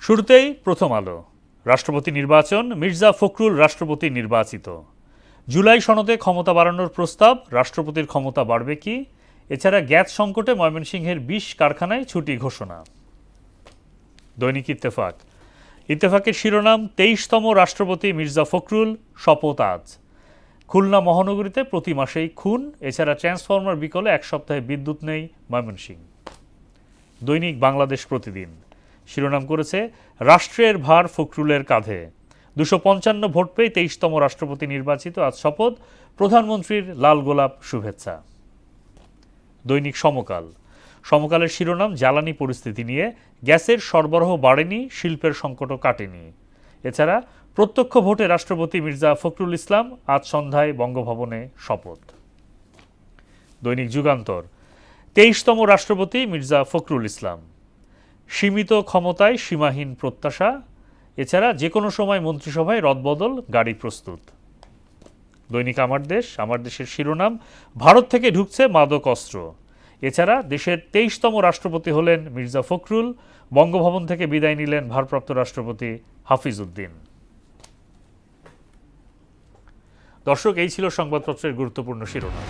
শুরুতেই প্রথম আলো। রাষ্ট্রপতি নির্বাচন, মির্জা ফখরুল রাষ্ট্রপতি নির্বাচিত। জুলাই সনদে ক্ষমতা বাড়ানোর প্রস্তাব, রাষ্ট্রপতির ক্ষমতা বাড়বে কি? এছাড়া গ্যাস সংকটে ময়মনসিংহের ২০ কারখানায় ছুটি ঘোষণা। দৈনিক ইত্তেফাক। ইত্তেফাকের শিরোনাম, ২৩তম রাষ্ট্রপতি মির্জা ফখরুল শপথ আজ। খুলনা মহানগরীতে প্রতি মাসেই খুন, এছাড়া ট্রান্সফরমার বিকলে এক সপ্তাহে বিদ্যুৎ নেই ময়মনসিংহ। দৈনিক বাংলাদেশ প্রতিদিন শিরোনাম করেছে, রাষ্ট্রের ভার ফখরুলের কাঁধে। ২৫৫ ভোট পেয়ে ২৩তম রাষ্ট্রপতি নির্বাচিত, আজ শপথ, প্রধানমন্ত্রীর লাল গোলাপ শুভেচ্ছা। দৈনিক সমকাল। সমকালের শিরোনাম, জ্বালানি পরিস্থিতি নিয়ে, গ্যাসের সরবরাহ বাড়েনি, শিল্পের সংকটও কাটেনি। এছাড়া প্রত্যক্ষ ভোটে রাষ্ট্রপতি মির্জা ফখরুল ইসলাম, আজ সন্ধ্যায় বঙ্গভবনে শপথ। দৈনিক যুগান্তর। ২৩তম রাষ্ট্রপতি মির্জা ফখরুল ইসলাম, সীমিত ক্ষমতায় সীমাহীন প্রত্যাশা। এছাড়া যে কোনো সময় মন্ত্রিসভায় রদবদল, গাড়ি প্রস্তুত। দৈনিক আমার দেশ। আমার দেশের শিরোনাম, ভারত থেকে ঢুকছে মাদক অস্ত্র। এছাড়া দেশের ২৩তম রাষ্ট্রপতি হলেন মির্জা ফখরুল, বঙ্গভবন থেকে বিদায় নিলেন ভারপ্রাপ্ত রাষ্ট্রপতি হাফিজ উদ্দিন। দর্শক, এই ছিল সংবাদপত্রের গুরুত্বপূর্ণ শিরোনাম।